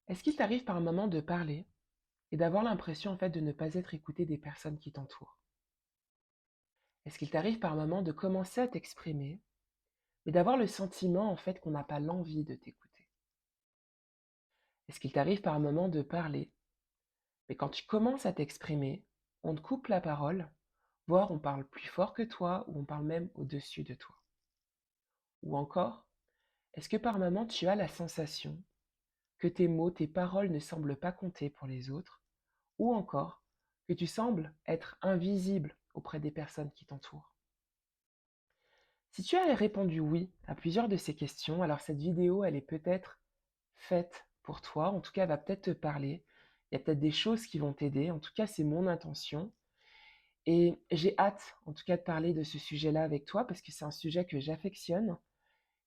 Est-ce qu'il t'arrive par un moment de parler et d'avoir l'impression en fait de ne pas être écouté des personnes qui t'entourent? Est-ce qu'il t'arrive par un moment de commencer à t'exprimer, mais d'avoir le sentiment en fait qu'on n'a pas l'envie de t'écouter? Est-ce qu'il t'arrive par un moment de parler, mais quand tu commences à t'exprimer, on te coupe la parole, voire on parle plus fort que toi ou on parle même au-dessus de toi? Ou encore, est-ce que par moment tu as la sensation que tes mots, tes paroles ne semblent pas compter pour les autres? Ou encore que tu sembles être invisible auprès des personnes qui t'entourent? Si tu as répondu oui à plusieurs de ces questions, alors cette vidéo, elle est peut-être faite pour toi. En tout cas, elle va peut-être te parler. Il y a peut-être des choses qui vont t'aider. En tout cas, c'est mon intention. Et j'ai hâte, en tout cas, de parler de ce sujet-là avec toi parce que c'est un sujet que j'affectionne.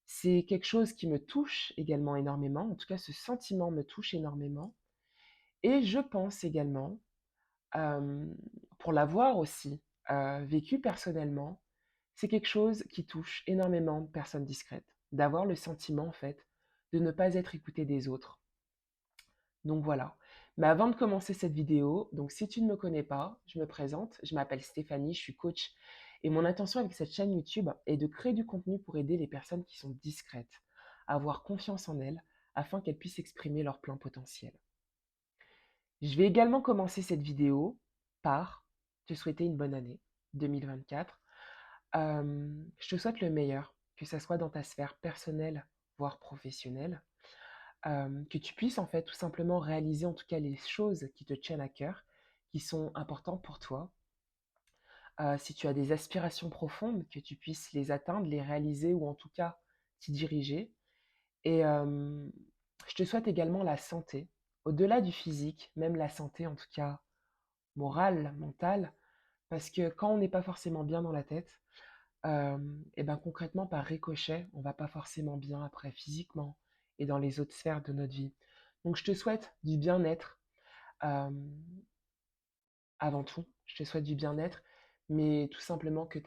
C'est quelque chose qui me touche également énormément. En tout cas, ce sentiment me touche énormément. Et je pense également, Hem, pour l'avoir aussi, vécu personnellement, c'est quelque chose qui touche énormément de personnes discrètes. D'avoir le sentiment, en fait, de ne pas être écouté des autres. Donc voilà. Mais avant de commencer cette vidéo, donc si tu ne me connais pas, je me présente, je m'appelle Stéphanie, je suis coach et mon intention avec cette chaîne YouTube est de créer du contenu pour aider les personnes qui sont discrètes à avoir confiance en elles afin qu'elles puissent exprimer leur plein potentiel. Je vais également commencer cette vidéo par te souhaiter une bonne année 2024. Je te souhaite le meilleur, que ça soit dans ta sphère personnelle, voire professionnelle, que tu puisses en fait tout simplement réaliser en tout cas les choses qui te tiennent à cœur, qui sont importantes pour toi. Si tu as des aspirations profondes, que tu puisses les atteindre, les réaliser ou en tout cas t'y diriger. Et je te souhaite également la santé, au-delà du physique, même la santé en tout cas morale, mentale, parce que quand on n'est pas forcément bien dans la tête, et ben concrètement par ricochet, on va pas forcément bien après physiquement et dans les autres sphères de notre vie. Donc je te souhaite du bien-être, hem, avant tout. Je te souhaite du bien-être, mais tout simplement que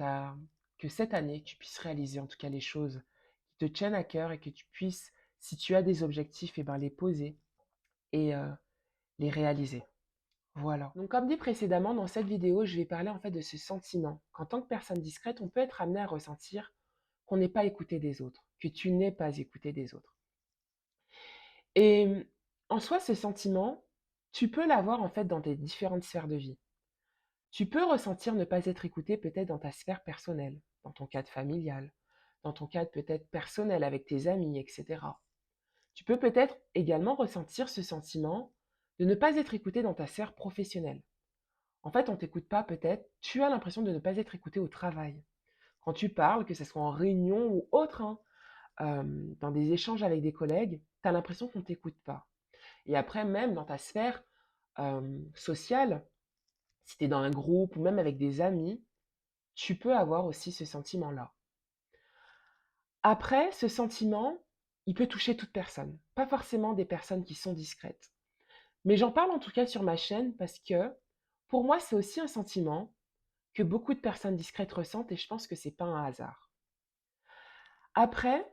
cette année, tu puisses réaliser en tout cas les choses qui te tiennent à cœur et que tu puisses, si tu as des objectifs et ben les poser et les réaliser. Voilà. Donc comme dit précédemment, dans cette vidéo, je vais parler en fait de ce sentiment qu'en tant que personne discrète, on peut être amené à ressentir qu'on n'est pas écouté des autres, que tu n'es pas écouté des autres. Et en soi, ce sentiment, tu peux l'avoir en fait dans tes différentes sphères de vie. Tu peux ressentir ne pas être écouté peut-être dans ta sphère personnelle, dans ton cadre familial, dans ton cadre peut-être personnel avec tes amis, etc. Tu peux peut-être également ressentir ce sentiment de ne pas être écouté dans ta sphère professionnelle. En fait, on t'écoute pas peut-être, tu as l'impression de ne pas être écouté au travail. Quand tu parles, que ce soit en réunion ou autre, hein, dans des échanges avec des collègues, tu as l'impression qu'on t'écoute pas. Et après, même dans ta sphère sociale, si tu es dans un groupe ou même avec des amis, tu peux avoir aussi ce sentiment-là. Après, ce sentiment, il peut toucher toute personne, pas forcément des personnes qui sont discrètes. Mais j'en parle en tout cas sur ma chaîne parce que pour moi, c'est aussi un sentiment que beaucoup de personnes discrètes ressentent et je pense que c'est pas un hasard. Après,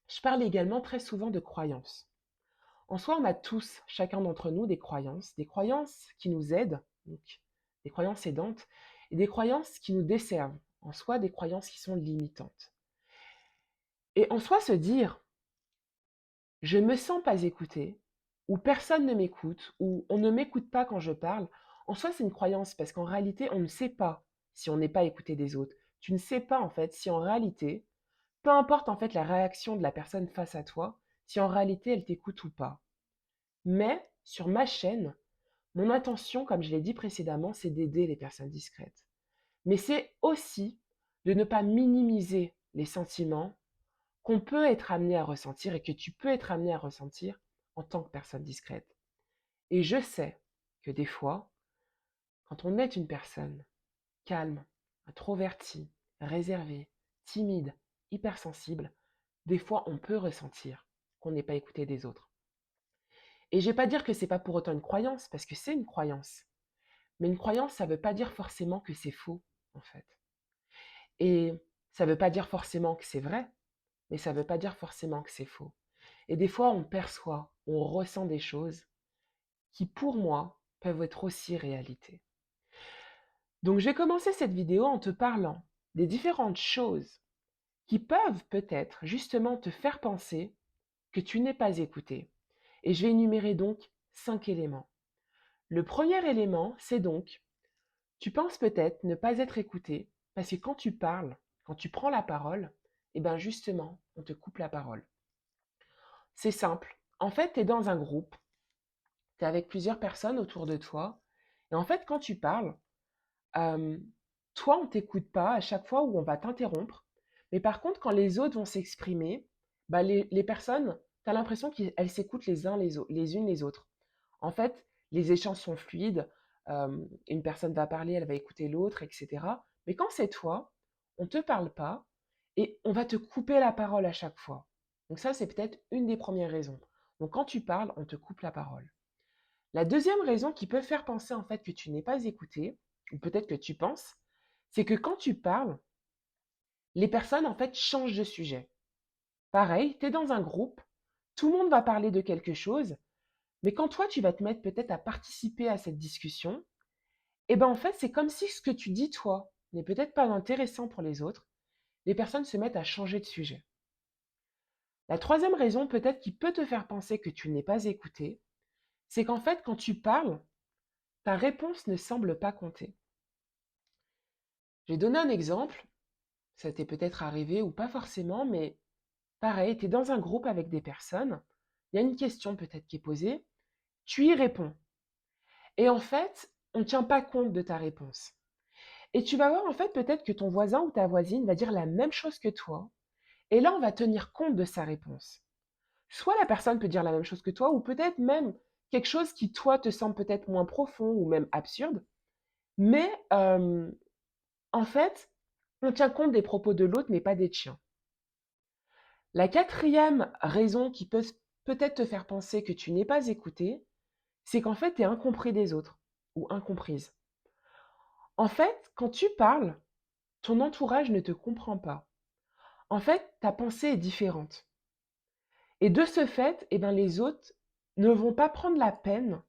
je parle également très souvent de croyances. En soi, on a tous, chacun d'entre nous, des croyances qui nous aident, donc des croyances aidantes, et des croyances qui nous desservent, en soi des croyances qui sont limitantes. Et en soi, se dire, je ne me sens pas écouté, ou personne ne m'écoute, ou on ne m'écoute pas quand je parle, en soi, c'est une croyance, parce qu'en réalité, on ne sait pas si on n'est pas écouté des autres. Tu ne sais pas, en fait, si en réalité, peu importe, en fait, la réaction de la personne face à toi, si en réalité, elle t'écoute ou pas. Mais, sur ma chaîne, mon intention, comme je l'ai dit précédemment, c'est d'aider les personnes discrètes. Mais c'est aussi de ne pas minimiser les sentiments qu'on peut être amené à ressentir et que tu peux être amené à ressentir en tant que personne discrète. Et je sais que des fois, quand on est une personne calme, introvertie, réservée, timide, hypersensible, des fois on peut ressentir qu'on n'est pas écouté des autres. Et je vais pas dire que c'est pas pour autant une croyance, parce que c'est une croyance. Mais une croyance, ça veut pas dire forcément que c'est faux, en fait. Et ça veut pas dire forcément que c'est vrai, mais ça veut pas dire forcément que c'est faux. Et des fois, on perçoit, on ressent des choses qui, pour moi, peuvent être aussi réalité. Donc, je vais commencer cette vidéo en te parlant des différentes choses qui peuvent peut-être justement te faire penser que tu n'es pas écouté. Et je vais énumérer donc 5 éléments. Le premier élément, c'est donc, tu penses peut-être ne pas être écouté parce que quand tu parles, quand tu prends la parole, eh bien justement, on te coupe la parole. C'est simple. En fait, tu es dans un groupe, tu es avec plusieurs personnes autour de toi, et en fait, quand tu parles, euh, toi, on ne t'écoute pas à chaque fois où on va t'interrompre, mais par contre, quand les autres vont s'exprimer, bah, les personnes, tu as l'impression qu'elles s'écoutent les unes les autres. En fait, les échanges sont fluides, une personne va parler, elle va écouter l'autre, etc. Mais quand c'est toi, on ne te parle pas et on va te couper la parole à chaque fois. Donc ça, c'est peut-être une des premières raisons. Donc quand tu parles, on te coupe la parole. La deuxième raison qui peut faire penser en fait que tu n'es pas écouté, ou peut-être que tu penses, c'est que quand tu parles, les personnes en fait changent de sujet. Pareil, tu es dans un groupe, tout le monde va parler de quelque chose, mais quand toi tu vas te mettre peut-être à participer à cette discussion, eh ben en fait c'est comme si ce que tu dis toi n'est peut-être pas intéressant pour les autres, les personnes se mettent à changer de sujet. La troisième raison peut-être qui peut te faire penser que tu n'es pas écouté, c'est qu'en fait quand tu parles, ta réponse ne semble pas compter. J'ai donné un exemple, ça t'est peut-être arrivé ou pas forcément, mais pareil, tu es dans un groupe avec des personnes, il y a une question peut-être qui est posée, tu y réponds. Et en fait, on ne tient pas compte de ta réponse. Et tu vas voir en fait peut-être que ton voisin ou ta voisine va dire la même chose que toi, et là on va tenir compte de sa réponse. Soit la personne peut dire la même chose que toi, ou peut-être même quelque chose qui toi te semble peut-être moins profond ou même absurde, mais en fait, on tient compte des propos de l'autre, mais pas des tiens. La quatrième raison qui peut peut-être te faire penser que tu n'es pas écouté, c'est qu'en fait, tu es incompris des autres ou incomprise. En fait, quand tu parles, ton entourage ne te comprend pas. En fait, ta pensée est différente. Et de ce fait, eh ben, les autres ne vont pas prendre la peine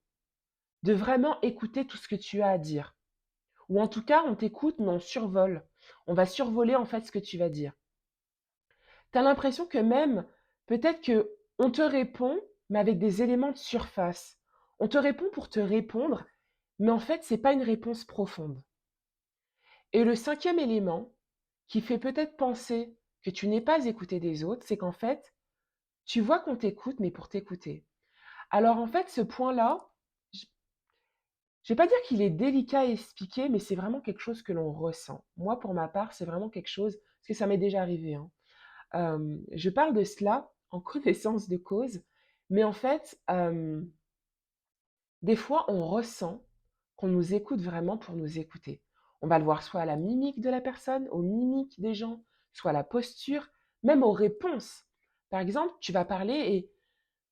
de vraiment écouter tout ce que tu as à dire. Ou en tout cas, on t'écoute, mais on survole. On va survoler en fait ce que tu vas dire. Tu as l'impression que même, peut-être que on te répond, mais avec des éléments de surface. On te répond pour te répondre, mais en fait, ce n'est pas une réponse profonde. Et le cinquième élément, qui fait peut-être penser que tu n'es pas écouté des autres, c'est qu'en fait, tu vois qu'on t'écoute, mais pour t'écouter. Alors en fait, ce point-là, je ne vais pas dire qu'il est délicat à expliquer, mais c'est vraiment quelque chose que l'on ressent. Moi, pour ma part, c'est vraiment quelque chose, parce que ça m'est déjà arrivé, hein. Je parle de cela en connaissance de cause, mais en fait, des fois, on ressent qu'on nous écoute vraiment pour nous écouter. On va le voir soit à la mimique de la personne, aux mimiques des gens, soit à la posture, même aux réponses. Par exemple, tu vas parler et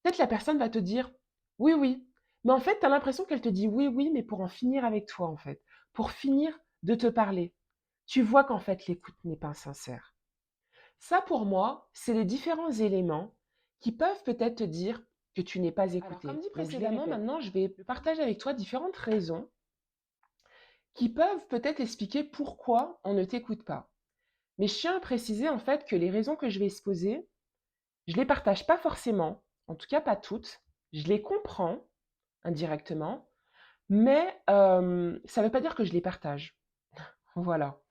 peut-être la personne va te dire oui, oui. Mais en fait, tu as l'impression qu'elle te dit oui, oui, mais pour en finir avec toi, en fait. Pour finir de te parler. Tu vois qu'en fait, l'écoute n'est pas sincère. Ça, pour moi, c'est les différents éléments qui peuvent peut-être te dire que tu n'es pas écouté. Alors, comme dit précédemment, maintenant, je vais partager avec toi différentes raisons qui peuvent peut-être expliquer pourquoi on ne t'écoute pas. Mais je tiens à préciser en fait que les raisons que je vais exposer, je ne les partage pas forcément, en tout cas pas toutes. Je les comprends indirectement, mais ça ne veut pas dire que je les partage. Voilà.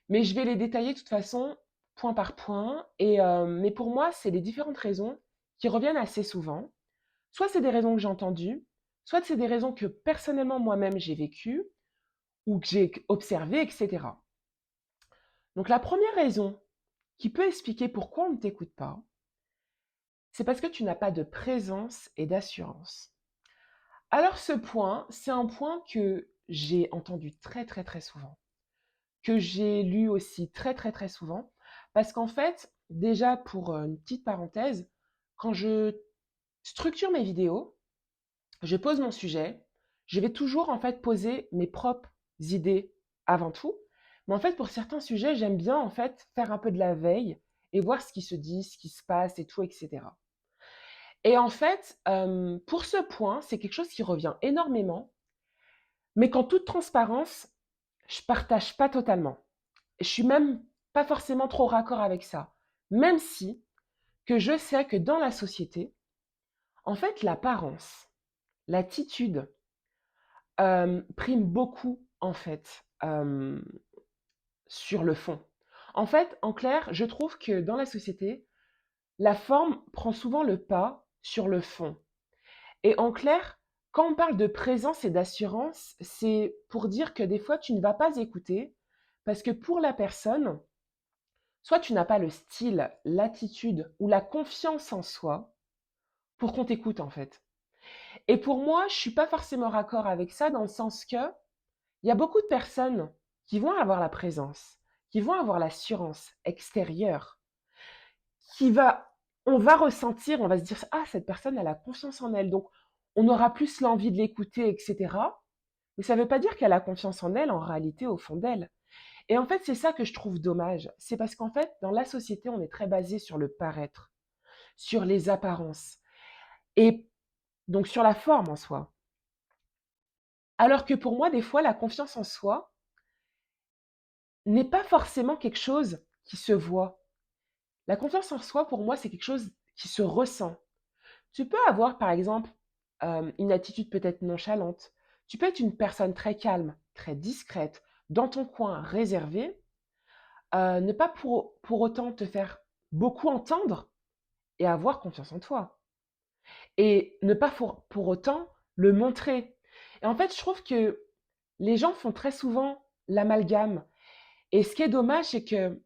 Mais je vais les détailler de toute façon, point par point. Mais pour moi, c'est les différentes raisons qui reviennent assez souvent. Soit c'est des raisons que j'ai entendues, soit c'est des raisons que personnellement moi-même j'ai vécues ou que j'ai observées, etc. Donc la première raison qui peut expliquer pourquoi on ne t'écoute pas, c'est parce que tu n'as pas de présence et d'assurance. Alors ce point, c'est un point que j'ai entendu très très très souvent, que j'ai lu aussi très très très souvent, parce qu'en fait, déjà pour une petite parenthèse, quand je structure mes vidéos, je pose mon sujet, je vais toujours en fait poser mes propres idées avant tout, mais en fait pour certains sujets, j'aime bien en fait faire un peu de la veille et voir ce qui se dit, ce qui se passe et tout, etc. Et en fait, pour ce point, c'est quelque chose qui revient énormément, mais qu'en toute transparence, je partage pas totalement. Je suis même pas forcément trop raccord avec ça. Même si que je sais que dans la société, en fait, l'apparence, l'attitude, prime beaucoup, en fait, sur le fond. En fait, en clair, je trouve que dans la société, la forme prend souvent le pas sur le fond. Et en clair, quand on parle de présence et d'assurance, c'est pour dire que des fois, tu ne vas pas écouter parce que pour la personne, soit tu n'as pas le style, l'attitude ou la confiance en soi pour qu'on t'écoute en fait. Et pour moi, je suis pas forcément raccord avec ça dans le sens que il y a beaucoup de personnes qui vont avoir la présence, qui vont avoir l'assurance extérieure, qui va, on va ressentir, on va se dire, ah, cette personne, elle a confiance en elle, donc on aura plus l'envie de l'écouter, etc. Mais ça ne veut pas dire qu'elle a confiance en elle en réalité au fond d'elle. Et en fait, c'est ça que je trouve dommage. C'est parce qu'en fait, dans la société, on est très basé sur le paraître, sur les apparences, et donc sur la forme en soi. Alors que pour moi, des fois, la confiance en soi n'est pas forcément quelque chose qui se voit. La confiance en soi, pour moi, c'est quelque chose qui se ressent. Tu peux avoir, par exemple, une attitude peut-être nonchalante. Tu peux être une personne très calme, très discrète, dans ton coin, réservée, ne pas pour autant te faire beaucoup entendre et avoir confiance en toi. Et ne pas pour autant le montrer. Et en fait, je trouve que les gens font très souvent l'amalgame. Et ce qui est dommage, c'est que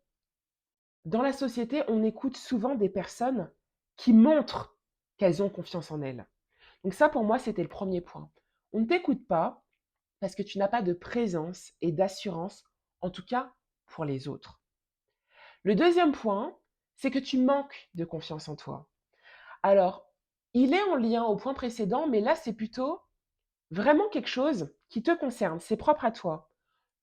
dans la société, on écoute souvent des personnes qui montrent qu'elles ont confiance en elles. Donc ça, pour moi, c'était le premier point. On ne t'écoute pas parce que tu n'as pas de présence et d'assurance, en tout cas pour les autres. Le deuxième point, c'est que tu manques de confiance en toi. Alors, il est en lien au point précédent, mais là, c'est plutôt vraiment quelque chose qui te concerne, c'est propre à toi.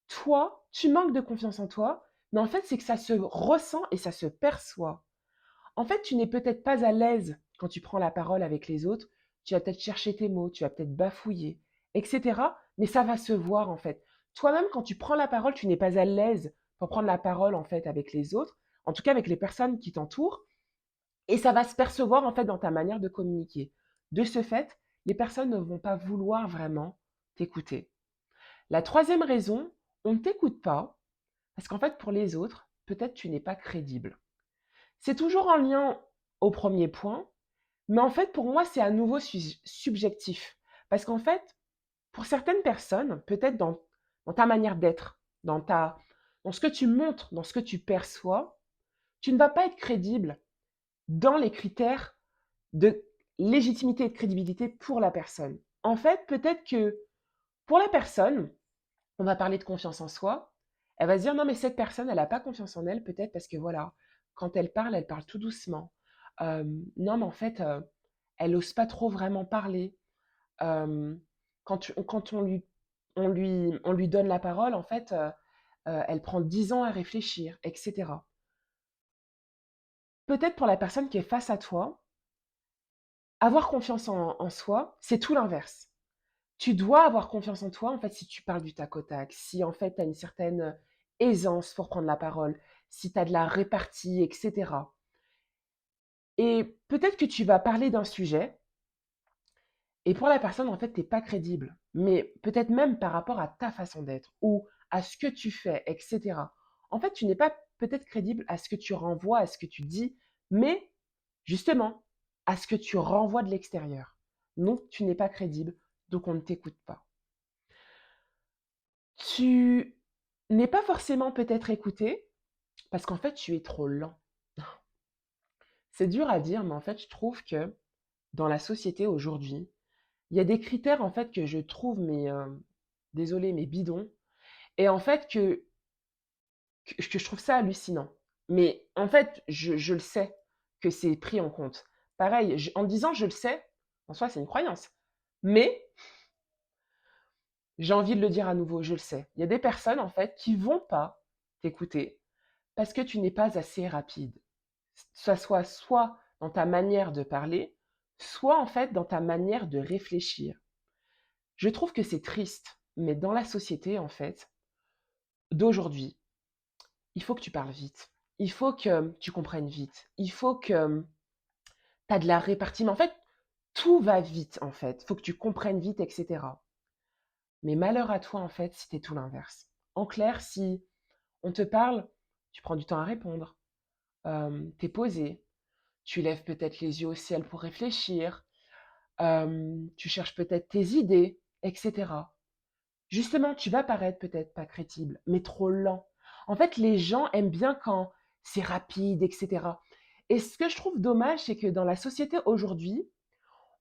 Toi, tu manques de confiance en toi, mais en fait, c'est que ça se ressent et ça se perçoit. En fait, tu n'es peut-être pas à l'aise quand tu prends la parole avec les autres, tu vas peut-être chercher tes mots, tu vas peut-être bafouiller, etc. Mais ça va se voir en fait. Toi-même, quand tu prends la parole, tu n'es pas à l'aise pour prendre la parole en fait avec les autres, en tout cas avec les personnes qui t'entourent, et ça va se percevoir en fait dans ta manière de communiquer. De ce fait, les personnes ne vont pas vouloir vraiment t'écouter. La troisième raison, on ne t'écoute pas parce qu'en fait pour les autres, peut-être tu n'es pas crédible. C'est toujours en lien au premier point, mais en fait, pour moi, c'est à nouveau subjectif. Parce qu'en fait, pour certaines personnes, peut-être dans ta manière d'être, dans ce que tu montres, dans ce que tu perçois, tu ne vas pas être crédible dans les critères de légitimité et de crédibilité pour la personne. En fait, peut-être que pour la personne, on va parler de confiance en soi, elle va se dire non mais cette personne, elle n'a pas confiance en elle, peut-être parce que voilà, quand elle parle tout doucement. Non mais en fait, elle n'ose pas trop vraiment parler. Euh, quand on lui donne la parole, en fait, elle prend 10 ans à réfléchir, etc. Peut-être pour la personne qui est face à toi, avoir confiance en soi, c'est tout l'inverse. Tu dois avoir confiance en toi, en fait, si tu parles du tac au tac, si en fait tu as une certaine aisance pour prendre la parole, si tu as de la répartie, etc. Et peut-être que tu vas parler d'un sujet, et pour la personne, en fait, tu n'es pas crédible. Mais peut-être même par rapport à ta façon d'être, ou à ce que tu fais, etc. En fait, tu n'es pas peut-être crédible à ce que tu renvoies, à ce que tu dis, mais justement, à ce que tu renvoies de l'extérieur. Non, tu n'es pas crédible, donc on ne t'écoute pas. Tu n'es pas forcément peut-être écouté parce qu'en fait, tu es trop lent. C'est dur à dire, mais en fait, je trouve que dans la société aujourd'hui, il y a des critères en fait que je trouve, mais désolé, mais bidons, et en fait que je trouve ça hallucinant. Mais en fait, je le sais que c'est pris en compte. Pareil, en disant je le sais, en soi, c'est une croyance. Mais j'ai envie de le dire à nouveau, je le sais. Il y a des personnes en fait qui vont pas t'écouter parce que tu n'es pas assez rapide. Ça soit dans ta manière de parler, soit en fait dans ta manière de réfléchir. Je trouve que c'est triste, mais dans la société en fait d'aujourd'hui, il faut que tu parles vite. Il faut que tu comprennes vite. Il faut que tu as de la répartie. Mais en fait, tout va vite en fait. Il faut que tu comprennes vite, etc. Mais malheur à toi en fait si tu es tout l'inverse. En clair, si on te parle, tu prends du temps à répondre, tu es posé, tu lèves peut-être les yeux au ciel pour réfléchir, tu cherches peut-être tes idées, etc. Justement, tu vas paraître peut-être pas crédible, mais trop lent. En fait, les gens aiment bien quand c'est rapide, etc. Et ce que je trouve dommage, c'est que dans la société aujourd'hui,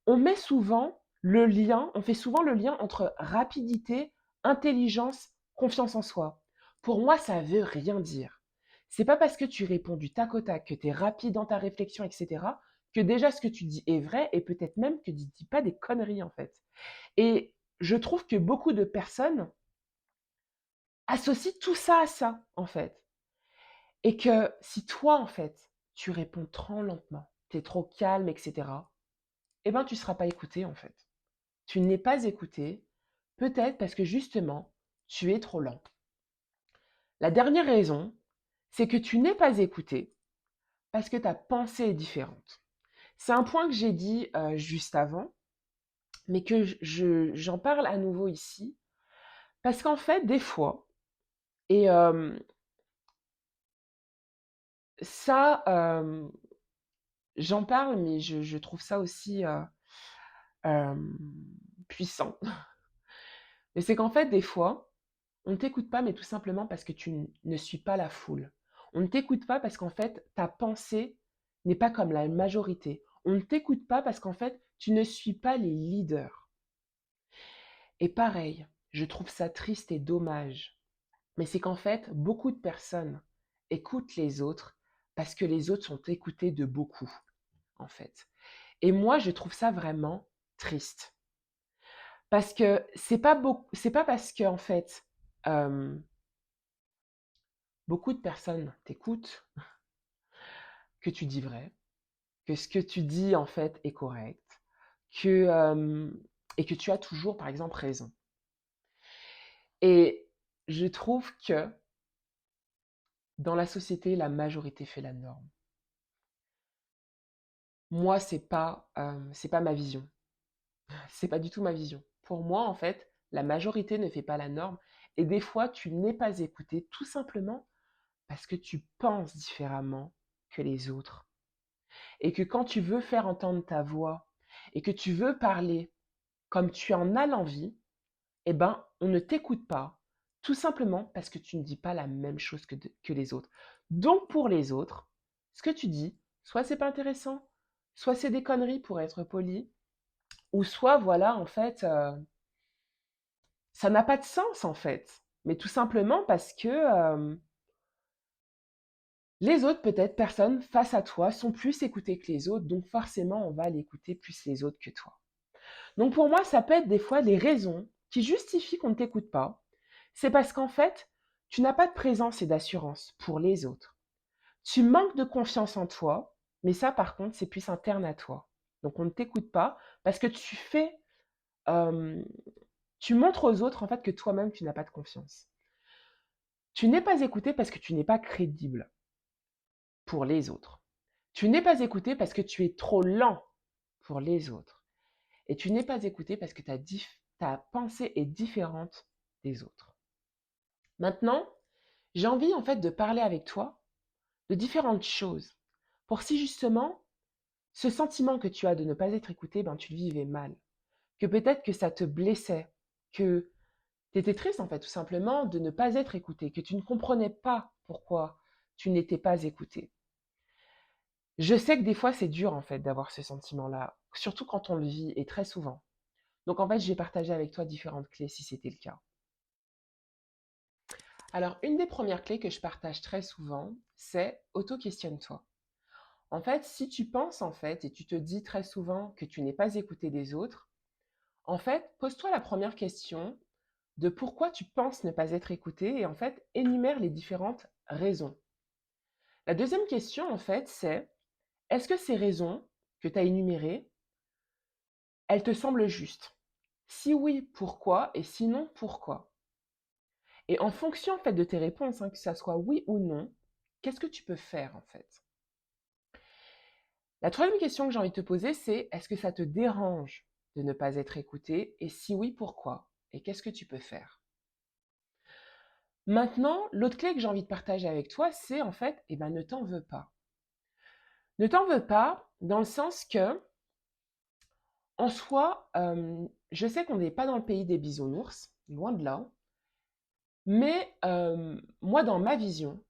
on met souvent le lien, on fait souvent le lien entre rapidité, intelligence, confiance en soi. Pour moi, ça veut rien dire. C'est pas parce que tu réponds du tac au tac, que tu es rapide dans ta réflexion, etc., que déjà ce que tu dis est vrai et peut-être même que tu dis pas des conneries en fait. Et je trouve que beaucoup de personnes associent tout ça à ça en fait. Et que si toi en fait, tu réponds trop lentement, tu es trop calme, etc., eh ben tu seras pas écouté en fait. Tu n'es pas écouté, peut-être parce que justement, tu es trop lent. La dernière raison, c'est que tu n'es pas écouté parce que ta pensée est différente. C'est un point que j'ai dit juste avant, mais que j'en parle à nouveau ici, parce qu'en fait, des fois, et ça, j'en parle, mais je trouve ça aussi euh, puissant. Mais c'est qu'en fait, des fois, on ne t'écoute pas, mais tout simplement parce que ne suis pas la foule. On ne t'écoute pas parce qu'en fait, ta pensée n'est pas comme la majorité. On ne t'écoute pas parce qu'en fait, tu ne suis pas les leaders. Et pareil, je trouve ça triste et dommage. Mais c'est qu'en fait, beaucoup de personnes écoutent les autres parce que les autres sont écoutés de beaucoup, en fait. Et moi, je trouve ça vraiment triste. Parce que c'est pas parce que, en fait, euh, beaucoup de personnes t'écoutent que tu dis vrai, que ce que tu dis en fait est correct, que, et que tu as toujours par exemple raison. Et je trouve que dans la société, la majorité fait la norme. Moi, c'est pas ma vision. C'est pas du tout ma vision. Pour moi, en fait, la majorité ne fait pas la norme. Et des fois, tu n'es pas écouté tout simplement parce que tu penses différemment que les autres. Et que quand tu veux faire entendre ta voix et que tu veux parler comme tu en as l'envie, eh ben, on ne t'écoute pas, tout simplement parce que tu ne dis pas la même chose que les autres. Donc pour les autres, ce que tu dis, soit c'est pas intéressant, soit c'est des conneries pour être poli, ou soit voilà, en fait, ça n'a pas de sens en fait. Mais tout simplement parce que les autres, peut-être personnes face à toi, sont plus écoutées que les autres, donc forcément on va l'écouter plus les autres que toi. Donc pour moi, ça peut être des fois des raisons qui justifient qu'on ne t'écoute pas. C'est parce qu'en fait, tu n'as pas de présence et d'assurance pour les autres. Tu manques de confiance en toi, mais ça par contre, c'est plus interne à toi. Donc on ne t'écoute pas parce que euh, tu montres aux autres en fait que toi-même tu n'as pas de confiance. Tu n'es pas écouté parce que tu n'es pas crédible pour les autres. Tu n'es pas écouté parce que tu es trop lent pour les autres. Et tu n'es pas écouté parce que ta pensée est différente des autres. Maintenant, j'ai envie en fait de parler avec toi de différentes choses pour si justement ce sentiment que tu as de ne pas être écouté, ben tu le vivais mal, que peut-être que ça te blessait, que tu étais triste en fait tout simplement de ne pas être écouté, que tu ne comprenais pas pourquoi tu n'étais pas écouté. Je sais que des fois c'est dur en fait d'avoir ce sentiment-là, surtout quand on le vit et très souvent. Donc en fait, j'ai partagé avec toi différentes clés si c'était le cas. Alors, une des premières clés que je partage très souvent, c'est auto-questionne-toi. En fait, si tu penses en fait et tu te dis très souvent que tu n'es pas écouté des autres, en fait, pose-toi la première question de pourquoi tu penses ne pas être écouté et en fait, énumère les différentes raisons. La deuxième question en fait, c'est est-ce que ces raisons que tu as énumérées elle te semble juste? Si oui, pourquoi? Et sinon, pourquoi? Et en fonction en fait de tes réponses, hein, que ça soit oui ou non, qu'est-ce que tu peux faire en fait? La troisième question que j'ai envie de te poser, c'est est-ce que ça te dérange de ne pas être écouté? Et si oui, pourquoi? Et qu'est-ce que tu peux faire? Maintenant, l'autre clé que j'ai envie de partager avec toi, c'est en fait, eh ben, ne t'en veux pas. Ne t'en veux pas dans le sens que, en soi, je sais qu'on n'est pas dans le pays des bisounours, loin de là, mais moi, dans ma vision,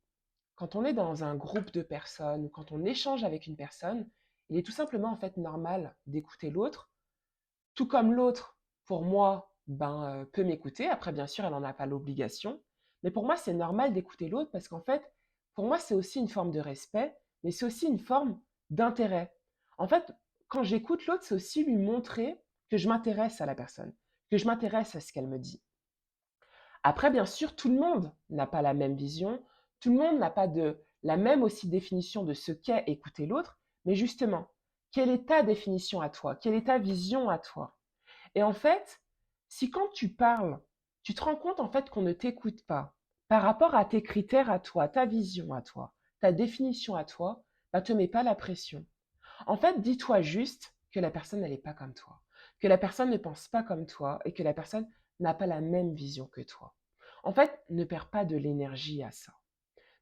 quand on est dans un groupe de personnes ou quand on échange avec une personne, il est tout simplement en fait normal d'écouter l'autre, tout comme l'autre, pour moi, peut m'écouter. Après, bien sûr, elle n'en a pas l'obligation, mais pour moi, c'est normal d'écouter l'autre parce qu'en fait, pour moi, c'est aussi une forme de respect, mais c'est aussi une forme d'intérêt. En fait, quand j'écoute l'autre, c'est aussi lui montrer que je m'intéresse à la personne, que je m'intéresse à ce qu'elle me dit. Après, bien sûr, tout le monde n'a pas la même vision, tout le monde n'a pas la même aussi définition de ce qu'est écouter l'autre, mais justement, quelle est ta définition à toi? Quelle est ta vision à toi? Et en fait, si quand tu parles, tu te rends compte en fait qu'on ne t'écoute pas par rapport à tes critères à toi, ta vision à toi, ta définition à toi, te mets pas la pression. En fait, dis-toi juste que la personne n'est pas comme toi, que la personne ne pense pas comme toi et que la personne n'a pas la même vision que toi. En fait, ne perds pas de l'énergie à ça.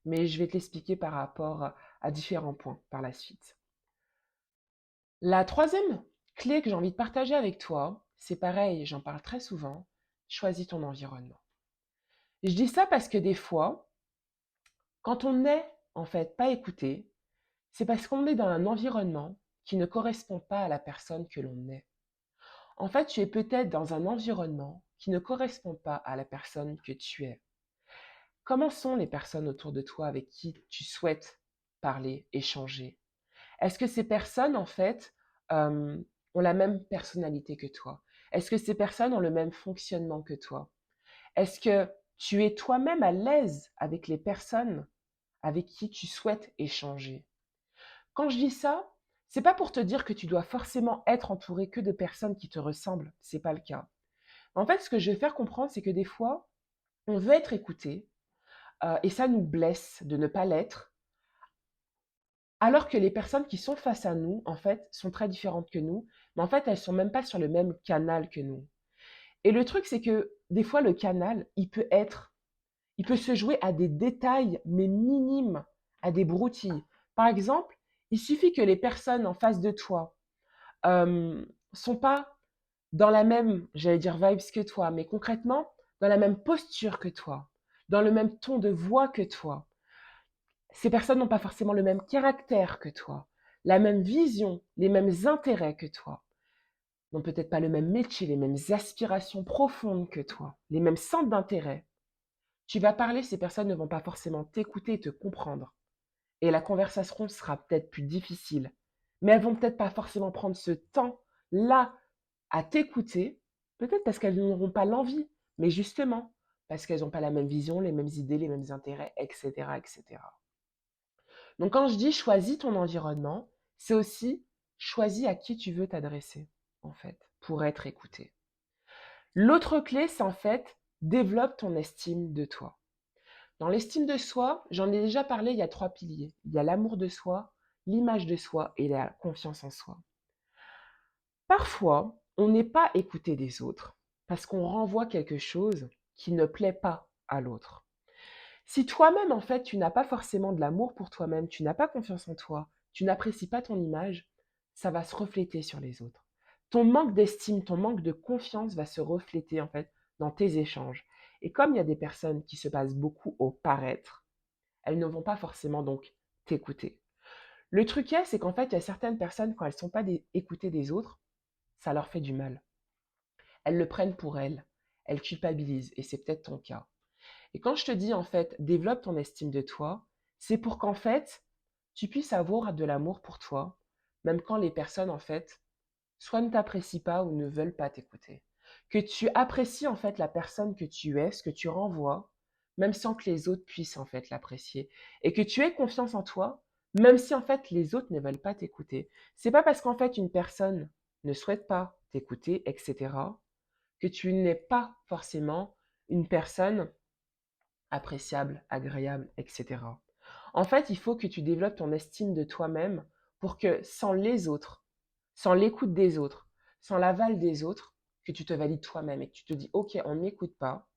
Mais je vais te l'expliquer par rapport à différents points par la suite. La troisième clé que j'ai envie de partager avec toi, c'est pareil, j'en parle très souvent, choisis ton environnement. Et je dis ça parce que des fois, quand on n'est en fait pas écouté, c'est parce qu'on est dans un environnement qui ne correspond pas à la personne que l'on est. En fait, tu es peut-être dans un environnement qui ne correspond pas à la personne que tu es. Comment sont les personnes autour de toi avec qui tu souhaites parler, échanger? Est-ce que ces personnes, en fait, ont la même personnalité que toi? Est-ce que ces personnes ont le même fonctionnement que toi? Est-ce que tu es toi-même à l'aise avec les personnes avec qui tu souhaites échanger? Quand je dis ça, c'est pas pour te dire que tu dois forcément être entouré que de personnes qui te ressemblent, c'est pas le cas. En fait, ce que je vais faire comprendre, c'est que des fois, on veut être écouté, et ça nous blesse de ne pas l'être, alors que les personnes qui sont face à nous, en fait, sont très différentes que nous, mais en fait, elles sont même pas sur le même canal que nous. Et le truc, c'est que des fois, le canal, il peut se jouer à des détails, mais minimes, à des broutilles. Par exemple, il suffit que les personnes en face de toi sont pas dans la même, j'allais dire vibes que toi, mais concrètement, dans la même posture que toi, dans le même ton de voix que toi. Ces personnes n'ont pas forcément le même caractère que toi, la même vision, les mêmes intérêts que toi, n'ont peut-être pas le même métier, les mêmes aspirations profondes que toi, les mêmes centres d'intérêt. Tu vas parler, ces personnes ne vont pas forcément t'écouter et te comprendre. Et la conversation sera peut-être plus difficile. Mais elles vont peut-être pas forcément prendre ce temps-là à t'écouter, peut-être parce qu'elles n'auront pas l'envie, mais justement parce qu'elles n'ont pas la même vision, les mêmes idées, les mêmes intérêts, etc., etc. Donc quand je dis choisis ton environnement, c'est aussi choisis à qui tu veux t'adresser, en fait, pour être écouté. L'autre clé, c'est en fait développe ton estime de toi. Dans l'estime de soi, j'en ai déjà parlé, il y a trois piliers. Il y a l'amour de soi, l'image de soi et la confiance en soi. Parfois, on n'est pas écouté des autres parce qu'on renvoie quelque chose qui ne plaît pas à l'autre. Si toi-même, en fait, tu n'as pas forcément de l'amour pour toi-même, tu n'as pas confiance en toi, tu n'apprécies pas ton image, ça va se refléter sur les autres. Ton manque d'estime, ton manque de confiance va se refléter, en fait, dans tes échanges. Et comme il y a des personnes qui se basent beaucoup au paraître, elles ne vont pas forcément donc t'écouter. Le truc est, c'est qu'en fait, il y a certaines personnes, quand elles ne sont pas écoutées des autres, ça leur fait du mal. Elles le prennent pour elles. Elles culpabilisent, et c'est peut-être ton cas. Et quand je te dis, en fait, développe ton estime de toi, c'est pour qu'en fait, tu puisses avoir de l'amour pour toi, même quand les personnes, en fait, soit ne t'apprécient pas ou ne veulent pas t'écouter. Que tu apprécies, en fait, la personne que tu es, ce que tu renvoies, même sans que les autres puissent, en fait, l'apprécier. Et que tu aies confiance en toi, même si, en fait, les autres ne veulent pas t'écouter. C'est pas parce qu'en fait, une personne ne souhaite pas t'écouter, etc., que tu n'es pas forcément une personne appréciable, agréable, etc. En fait, il faut que tu développes ton estime de toi-même pour que sans les autres, sans l'écoute des autres, sans l'aval des autres, que tu te valides toi-même et que tu te dis, OK, on ne m'écoute pas,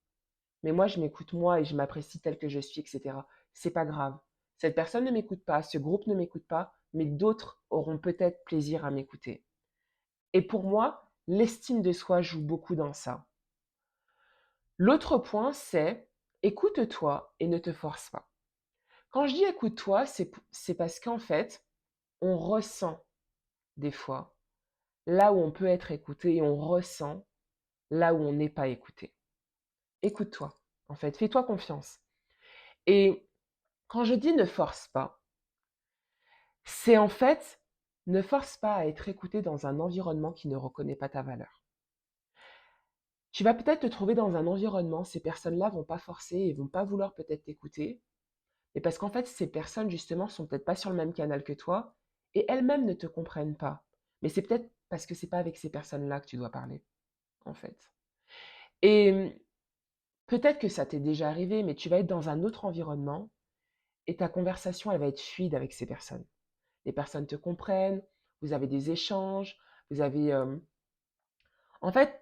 mais moi, je m'écoute moi et je m'apprécie tel que je suis, etc. C'est pas grave. Cette personne ne m'écoute pas, ce groupe ne m'écoute pas, mais d'autres auront peut-être plaisir à m'écouter. Et pour moi, l'estime de soi joue beaucoup dans ça. L'autre point, c'est écoute-toi et ne te force pas. Quand je dis écoute-toi, c'est parce qu'en fait, on ressent des fois là où on peut être écouté et on ressent là où on n'est pas écouté. Écoute-toi, en fait, fais-toi confiance. Et quand je dis ne force pas, c'est en fait ne force pas à être écouté dans un environnement qui ne reconnaît pas ta valeur. Tu vas peut-être te trouver dans un environnement, ces personnes-là vont pas forcer et vont pas vouloir peut-être t'écouter, mais parce qu'en fait, ces personnes, justement, sont peut-être pas sur le même canal que toi et elles-mêmes ne te comprennent pas. Mais c'est peut-être parce que c'est pas avec ces personnes-là que tu dois parler, en fait. Et peut-être que ça t'est déjà arrivé, mais tu vas être dans un autre environnement et ta conversation, elle va être fluide avec ces personnes. Les personnes te comprennent, vous avez des échanges, vous avez... En fait,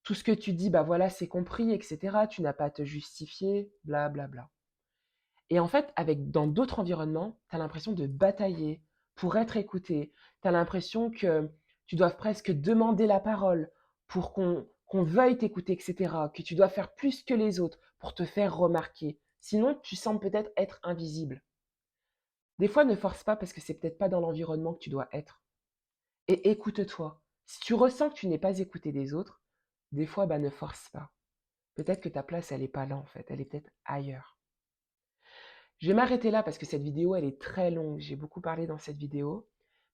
tout ce que tu dis, bah voilà, c'est compris, etc. Tu n'as pas à te justifier, bla bla bla. Et en fait, dans d'autres environnements, tu as l'impression de batailler pour être écouté. Tu as l'impression que tu dois presque demander la parole pour qu'on veuille t'écouter, etc. Que tu dois faire plus que les autres pour te faire remarquer. Sinon, tu sembles peut-être être invisible. Des fois, ne force pas parce que c'est peut-être pas dans l'environnement que tu dois être. Et écoute-toi. Si tu ressens que tu n'es pas écouté des autres, des fois, bah, ne force pas. Peut-être que ta place, elle n'est pas là en fait. Elle est peut-être ailleurs. Je vais m'arrêter là parce que cette vidéo, elle est très longue. J'ai beaucoup parlé dans cette vidéo,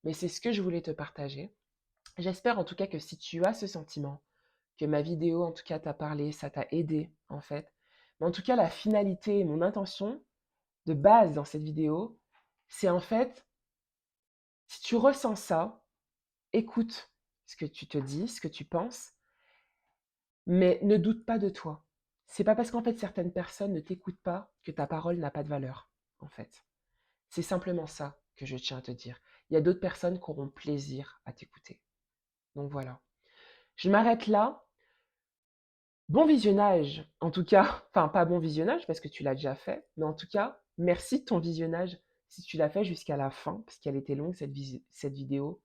mais c'est ce que je voulais te partager. J'espère en tout cas que si tu as ce sentiment, que ma vidéo en tout cas t'a parlé, ça t'a aidé en fait. Mais en tout cas, la finalité et mon intention de base dans cette vidéo, c'est en fait, si tu ressens ça, écoute ce que tu te dis, ce que tu penses, mais ne doute pas de toi. C'est pas parce qu'en fait certaines personnes ne t'écoutent pas que ta parole n'a pas de valeur, en fait. C'est simplement ça que je tiens à te dire. Il y a d'autres personnes qui auront plaisir à t'écouter. Donc voilà. Je m'arrête là. Bon visionnage, en tout cas. Enfin, pas bon visionnage parce que tu l'as déjà fait, mais en tout cas, merci de ton visionnage si tu l'as fait jusqu'à la fin, parce qu'elle était longue cette vidéo.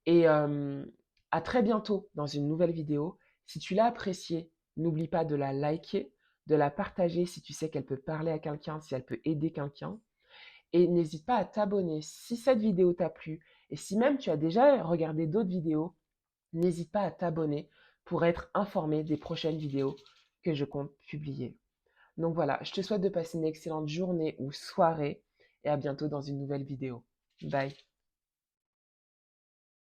Et à très bientôt dans une nouvelle vidéo. Si tu l'as appréciée, n'oublie pas de la liker, de la partager si tu sais qu'elle peut parler à quelqu'un, si elle peut aider quelqu'un. Et n'hésite pas à t'abonner si cette vidéo t'a plu. Et si même tu as déjà regardé d'autres vidéos, n'hésite pas à t'abonner pour être informé des prochaines vidéos que je compte publier. Donc voilà, je te souhaite de passer une excellente journée ou soirée et à bientôt dans une nouvelle vidéo. Bye.